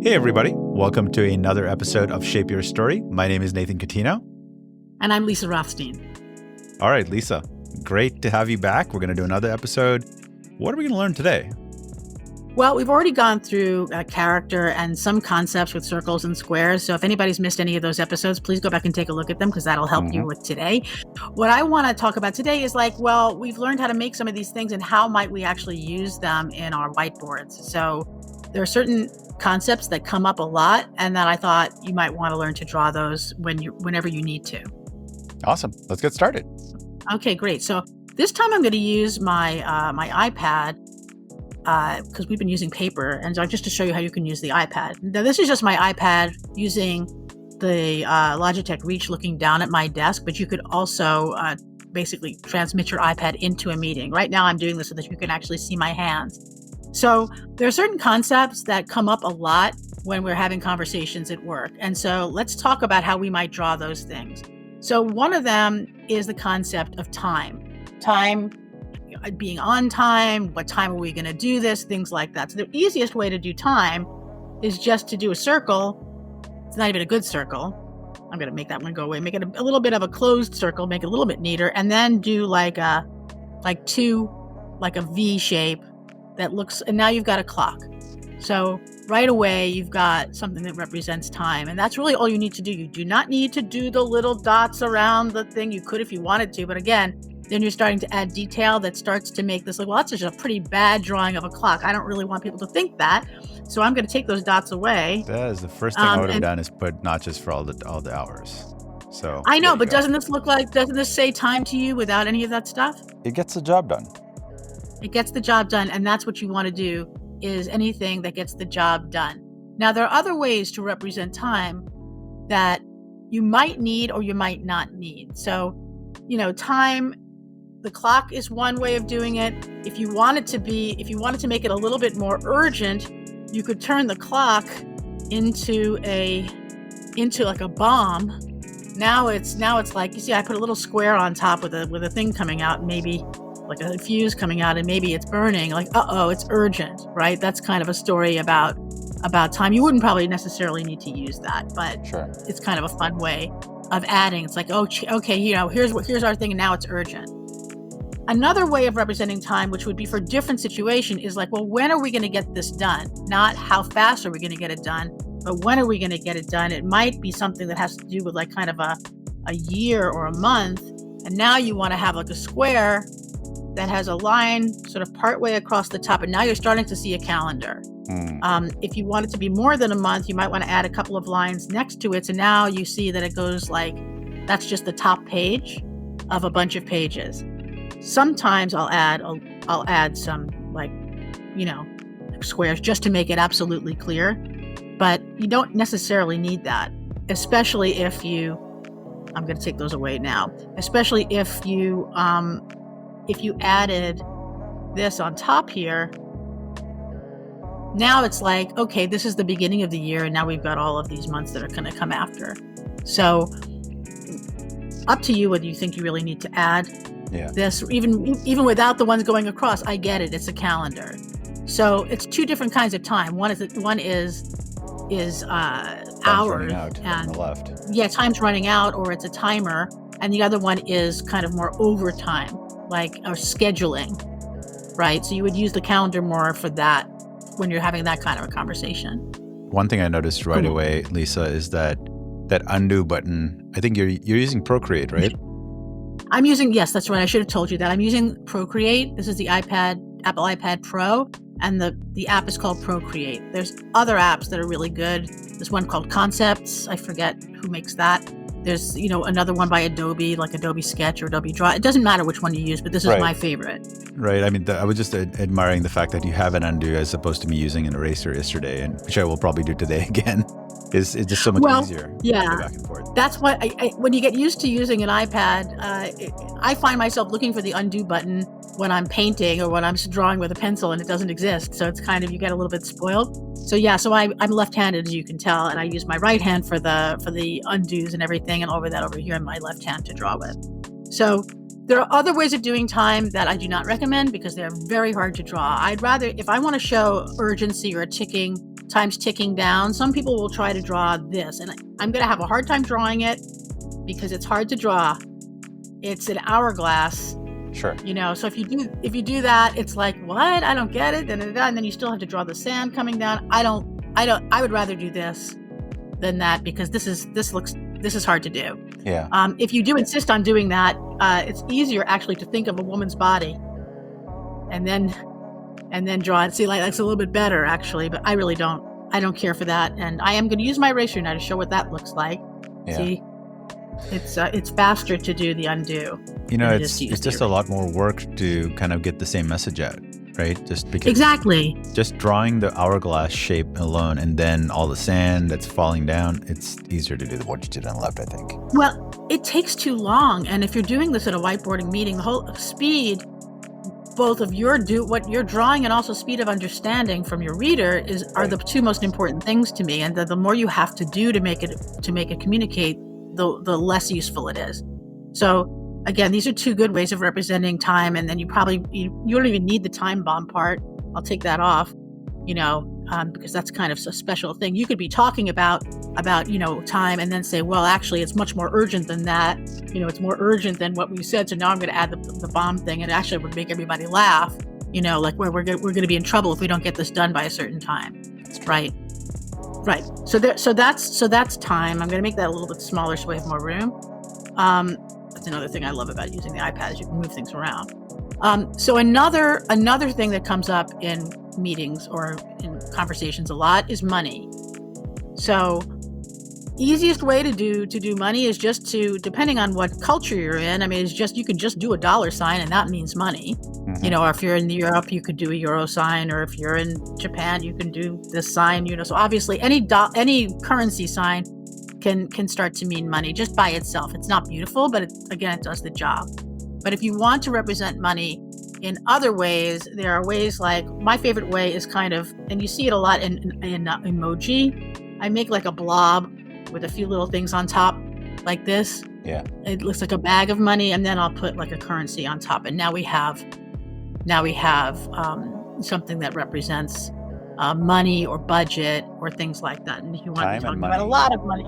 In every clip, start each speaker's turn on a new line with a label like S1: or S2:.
S1: Hey everybody, welcome to another episode of Shape Your Story. My name is Nathan Coutinho.
S2: And I'm Lisa Rothstein.
S1: All right, Lisa, great to have you back. We're going to do another episode. What are we going to learn today?
S2: Well, we've already gone through character and some concepts with circles and squares. So if anybody's missed any of those episodes, please go back and take a look at them because that'll help you with today. What I want to talk about today is we've learned how to make some of these things and how might we actually use them in our whiteboards. So there are certain concepts that come up a lot and that I thought you might want to learn to draw those whenever you need to.
S1: Awesome. Let's get started.
S2: Okay, great. So this time I'm going to use my iPad because we've been using paper, and so just to show you how you can use the iPad. Now, this is just my iPad using the Logitech Reach looking down at my desk, but you could also basically transmit your iPad into a meeting. Right now I'm doing this so that you can actually see my hands. So there are certain concepts that come up a lot when we're having conversations at work. And so let's talk about how we might draw those things. So one of them is the concept of time. Time, being on time, what time are we going to do this, things like that. So the easiest way to do time is just to do a circle. It's not even a good circle. I'm going to make that one go away, make it a little bit of a closed circle, make it a little bit neater, and then do like a V shape that looks, and now you've got a clock. So right away, you've got something that represents time. And that's really all you need to do. You do not need to do the little dots around the thing. You could if you wanted to, but again, then you're starting to add detail that starts to make this like, well, that's just a pretty bad drawing of a clock. I don't really want people to think that. So I'm going to take those dots away.
S1: That is the first thing I would have done is put notches for all the hours. So
S2: I know, but doesn't this say time to you without any of that stuff?
S1: It gets the job done.
S2: It gets the job done, and that's what you want to do, is anything that gets the job done. Now, there are other ways to represent time that you might need or you might not need. So, time, the clock is one way of doing it. If you wanted to make it a little bit more urgent, you could turn the clock into like a bomb. Now it's like, you see, I put a little square on top with a thing coming out, maybe like a fuse coming out, and maybe it's burning, like, it's urgent, right? That's kind of a story about time. You wouldn't probably necessarily need to use that, but sure, it's kind of a fun way of adding. It's like, okay, here's our thing, and now it's urgent. Another way of representing time, which would be for a different situation, is like, well, when are we going to get this done? Not how fast are we going to get it done, but when are we going to get it done? It might be something that has to do with like kind of a year or a month, and now you want to have like a square that has a line sort of partway across the top, and now you're starting to see a calendar. If you want it to be more than a month, you might want to add a couple of lines next to it, so now you see that it goes like, that's just the top page of a bunch of pages. Sometimes I'll add some squares just to make it absolutely clear, but you don't necessarily need that, especially if I'm going to take those away now, especially if you added this on top here. Now it's like, okay, this is the beginning of the year, and now we've got all of these months that are going to come after. So up to you whether you think you really need to add this, even without the ones going across. I get it. It's a calendar. So it's two different kinds of time. One is hours
S1: out
S2: and
S1: on the left.
S2: Yeah, time's running out, or it's a timer, and the other one is kind of more overtime, like or scheduling, right? So you would use the calendar more for that when you're having that kind of a conversation.
S1: One thing I noticed right away, Lisa, is that undo button. I think you're using Procreate, right?
S2: Yes, that's right. I should have told you that. I'm using Procreate. This is the Apple iPad Pro, and the app is called Procreate. There's other apps that are really good. There's one called Concepts. I forget who makes that. There's, another one by Adobe, like Adobe Sketch or Adobe Draw. It doesn't matter which one you use, but this is my favorite.
S1: Right. I mean, I was just admiring the fact that you have an undo as opposed to me using an eraser yesterday, and which I will probably do today again. It's just so much easier to go back and forth.
S2: That's what when you get used to using an iPad, I find myself looking for the undo button when I'm painting or when I'm drawing with a pencil and it doesn't exist. So it's kind of, you get a little bit spoiled. So I'm left-handed, as you can tell, and I use my right hand for the undos and everything, and over here in my left hand to draw with. So there are other ways of doing time that I do not recommend because they're very hard to draw. I'd rather, if I want to show urgency or a ticking time's ticking down. Some people will try to draw this, and I'm going to have a hard time drawing it because it's hard to draw. It's an hourglass.
S1: Sure.
S2: So if you do that, it's like, what? I don't get it. And then you still have to draw the sand coming down. I would rather do this than that because this is hard to do.
S1: Yeah.
S2: If you do insist on doing that, it's easier actually to think of a woman's body and then draw it. See, like that's a little bit better actually, but I really don't. I don't care for that. And I am going to use my eraser now to show what that looks like.
S1: Yeah.
S2: See, it's faster to do the undo.
S1: It's just a lot more work to kind of get the same message out, right? Just because
S2: exactly.
S1: Just drawing the hourglass shape alone and then all the sand that's falling down, it's easier to do what you did on the left, I think.
S2: Well, it takes too long. And if you're doing this at a whiteboarding meeting, the whole speed, both of what you're drawing and also speed of understanding from your reader are the two most important things to me. And the more you have to do to make it communicate, the less useful it is. So again, these are two good ways of representing time. And then you don't even need the time bomb part. I'll take that off, because that's kind of a special thing. You could be talking about time and then say, well, actually, it's much more urgent than that. It's more urgent than what we said. So now I'm going to add the bomb thing. And actually would make everybody laugh, like where we're going to be in trouble if we don't get this done by a certain time. Right. Right. So that's time. I'm going to make that a little bit smaller so we have more room. That's another thing I love about using the iPad is you can move things around. So another thing that comes up in meetings or in conversations a lot is money. So easiest way to do money is just to, depending on what culture you're in, you can just do a dollar sign and that means money. Mm-hmm. Or if you're in Europe, you could do a euro sign, or if you're in Japan, you can do this sign, so obviously any currency sign can start to mean money just by itself. It's not beautiful, but it does the job. But if you want to represent money in other ways, there are ways like, my favorite way is kind of, and you see it a lot in emoji. I make like a blob with a few little things on top like this. Yeah. It looks like a bag of money, and then I'll put like a currency on top. And now we have something that represents money or budget or things like that. And if you want to talk about a lot of money.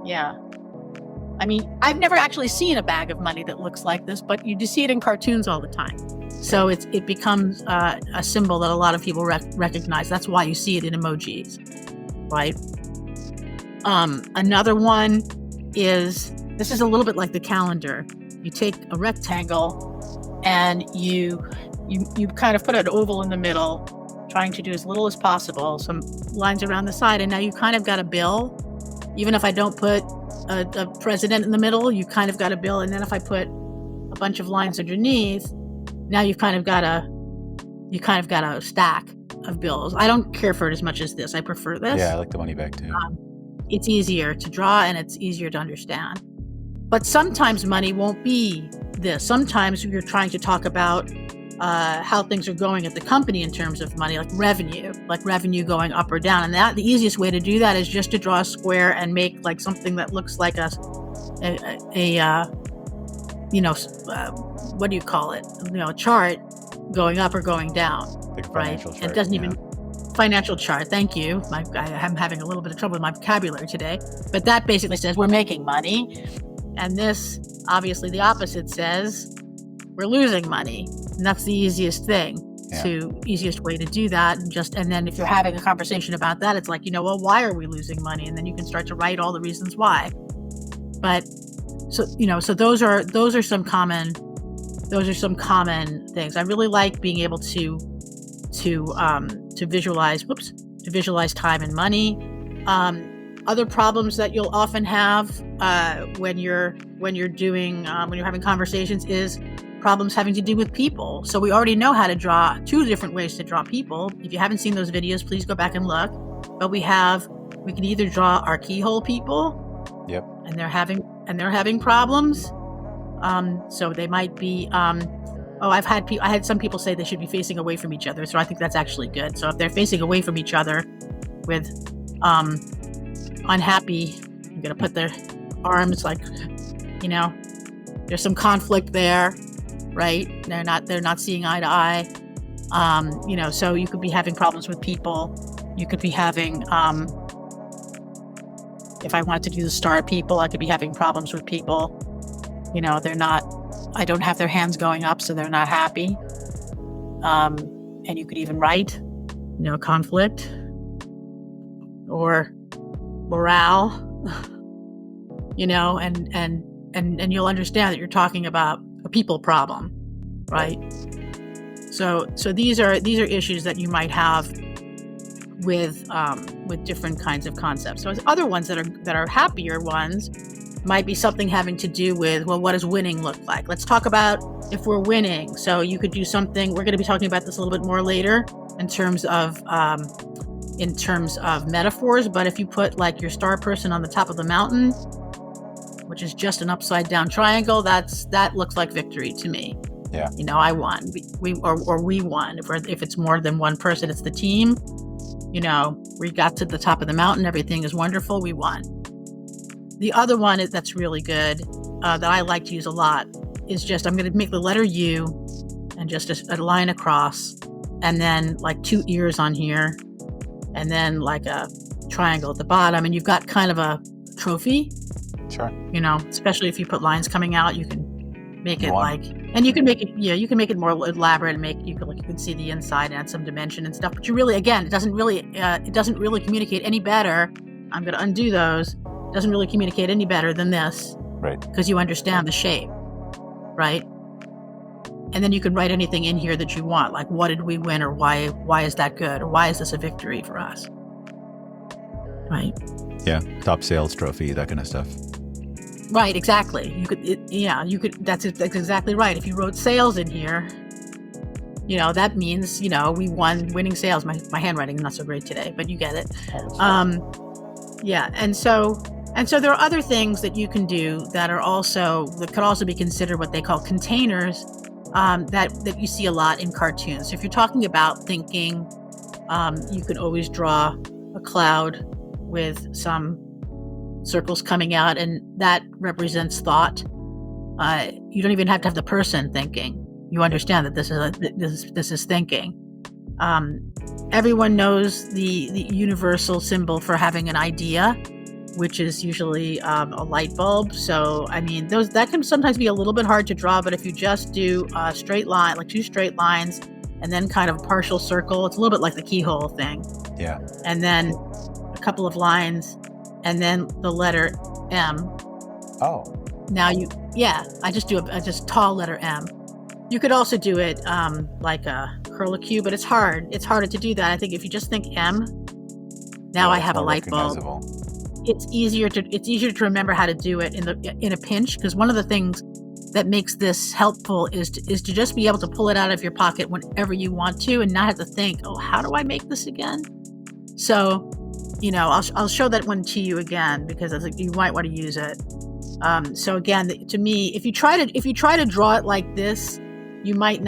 S2: Yeah. I've never actually seen a bag of money that looks like this, but you just see it in cartoons all the time. So it becomes a symbol that a lot of people recognize. That's why you see it in emojis, right? Another one is, this is a little bit like the calendar. You take a rectangle and you kind of put an oval in the middle, trying to do as little as possible, some lines around the side, and now you kind of got a bill. Even if I don't put a president in the middle, you kind of got a bill, and then if I put a bunch of lines underneath, now you've kind of got a stack of bills. I don't care for it as much as this. I prefer this.
S1: Yeah, I like the money bag too.
S2: It's easier to draw and it's easier to understand. But sometimes money won't be this. Sometimes you're trying to talk about how things are going at the company in terms of money, like revenue going up or down. And the easiest way to do that is just to draw a square and make like something that looks like a what do you call it? A chart going up or going down,
S1: like a
S2: right?
S1: Chart,
S2: it doesn't even financial chart. Thank you. I'm having a little bit of trouble with my vocabulary today, but that basically says we're making money. And this, obviously the opposite says we're losing money. And that's the easiest thing, easiest way to do that. And then if you're having a conversation about that, it's like, well, why are we losing money? And then you can start to write all the reasons why. But so those are some common things. I really like being able to visualize time and money. Other problems that you'll often have when you're having conversations is problems having to do with people. So we already know how to draw two different ways to draw people. If you haven't seen those videos, please go back and look. But we can either draw our keyhole people.
S1: Yep.
S2: And they're having problems. So they might be. I had some people say they should be facing away from each other. So I think that's actually good. So if they're facing away from each other with unhappy, I'm gonna put their arms like, there's some conflict there, right? They're not seeing eye to eye. So you could be having problems with people. You could be having, if I wanted to do the star people, I could be having problems with people. I don't have their hands going up, so they're not happy. And you could even write, conflict or morale, and you'll understand that you're talking about a people problem, right? So these are issues that you might have with different kinds of concepts. So other ones that are happier ones might be something having to do with, well, what does winning look like? Let's talk about if we're winning. So you could do something. We're going to be talking about this a little bit more later in terms of metaphors. But if you put like your star person on the top of the mountain, which is just an upside down triangle, that looks like victory to me.
S1: Yeah.
S2: I won. We won. If it's more than one person, it's the team. We got to the top of the mountain. Everything is wonderful. We won. The other one that's really good, that I like to use a lot, is just I'm going to make the letter U and just a line across, and then like 2 ears on here, and then like a triangle at the bottom, and you've got kind of a trophy.
S1: Sure.
S2: Especially if you put lines coming out, you can make it and you can make it, you can make it more elaborate and you can see the inside and add some dimension and stuff. But you really, again, it doesn't really communicate any better. I'm going to undo those. It doesn't really communicate any better than this,
S1: right?
S2: Because you understand the shape, right? And then you can write anything in here that you want, like what did we win, or why is that good, or why is this a victory for us, right?
S1: Yeah, top sales trophy, that kind of stuff.
S2: Right, exactly. You could. That's exactly right. If you wrote sales in here, that means we won, winning sales. My handwriting is not so great today, but you get it. Yeah, and so there are other things that you can do that could also be considered what they call containers, that you see a lot in cartoons. So if you're talking about thinking, you can always draw a cloud with some circles coming out, and that represents thought. You don't even have to have the person thinking. You understand that this is thinking. Everyone knows the universal symbol for having an idea, which is usually a light bulb. So that can sometimes be a little bit hard to draw, but if you just do a straight line, like two straight lines, and then kind of a partial circle, it's a little bit like the keyhole thing.
S1: Yeah.
S2: And then a couple of lines, and then the letter M.
S1: Oh.
S2: Now I just do a tall letter M. You could also do it like a curlicue, but it's hard. It's harder to do that. I think if you just think M, now I have a light bulb. It's easier to remember how to do it in a pinch, because one of the things that makes this helpful is to just be able to pull it out of your pocket whenever you want to, and not have to think, oh, how do I make this again? So, I'll show that one to you again, because I think you might want to use it. So again, to me, if you try to draw it like this, you might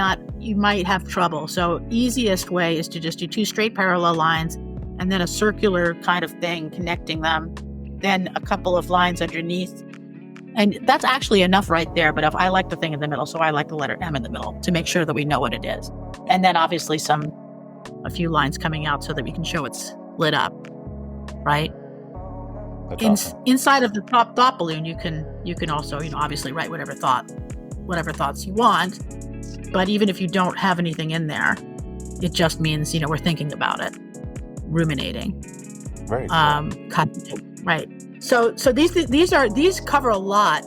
S2: have trouble. So easiest way is to just do two straight parallel lines, and then a circular kind of thing connecting them, then a couple of lines underneath. And that's actually enough right there. But if I like the thing in the middle, so I like the letter M in the middle to make sure that we know what it is. And then obviously a few lines coming out so that we can show it's lit up, right?
S1: Awesome.
S2: Inside of the top thought balloon, you can also, obviously write whatever thoughts you want. But even if you don't have anything in there, it just means, we're thinking about it, ruminating.
S1: Very cool.
S2: Right. So these cover a lot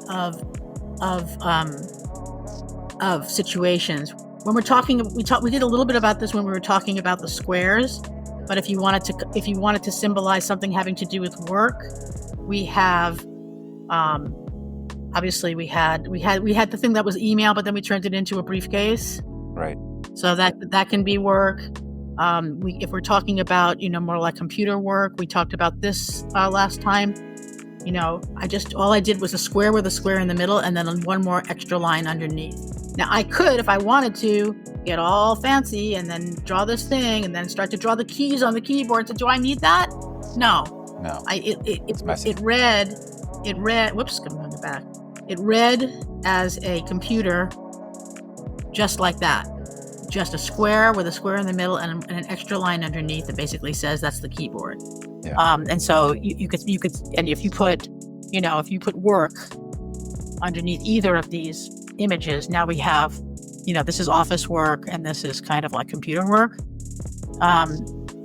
S2: of situations. When we're talking, we did a little bit about this when we were talking about the squares. But if you wanted to symbolize something having to do with work, we have, obviously we had the thing that was email, but then we turned it into a briefcase.
S1: Right.
S2: So that can be work. If we're talking about, more like computer work, we talked about this last time. All I did was a square with a square in the middle, and then one more extra line underneath. Now I could, if I wanted to, get all fancy and then draw this thing and then start to draw the keys on the keyboard. So do I need that? No.
S1: It's messy.
S2: It read, whoops, come back. It read as a computer just like that. just a square with a square in the middle and an extra line underneath that basically says that's the keyboard.
S1: Yeah.
S2: And so you could, and if you put work underneath either of these images, now we have, this is office work and this is kind of like computer work.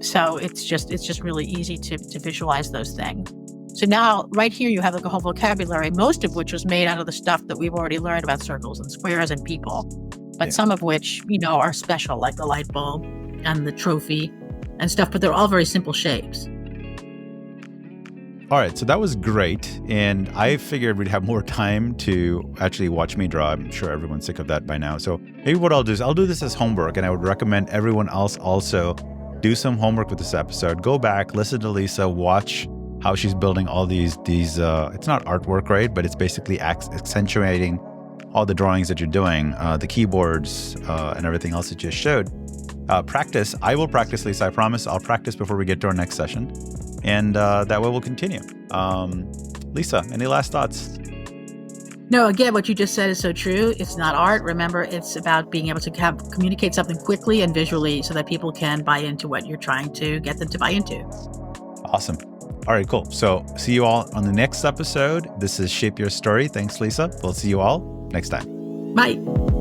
S2: So it's just really easy to visualize those things. So now right here you have like a whole vocabulary, most of which was made out of the stuff that we've already learned about circles and squares and people, but some of which, are special, like the light bulb and the trophy and stuff, but they're all very simple shapes.
S1: All right, so that was great. And I figured we'd have more time to actually watch me draw. I'm sure everyone's sick of that by now. So maybe what I'll do is I'll do this as homework, and I would recommend everyone else also do some homework with this episode. Go back, listen to Lisa, watch how she's building all these it's not artwork, right? But it's basically accentuating all the drawings that you're doing, the keyboards and everything else that you just showed. Practice. I will practice, Lisa. I promise I'll practice before we get to our next session. And that way we'll continue. Lisa, any last thoughts?
S2: No, again, what you just said is so true. It's not art. Remember, it's about being able to communicate something quickly and visually so that people can buy into what you're trying to get them to buy into.
S1: Awesome. All right, cool. So see you all on the next episode. This is Shape Your Story. Thanks, Lisa. We'll see you all next time.
S2: Bye.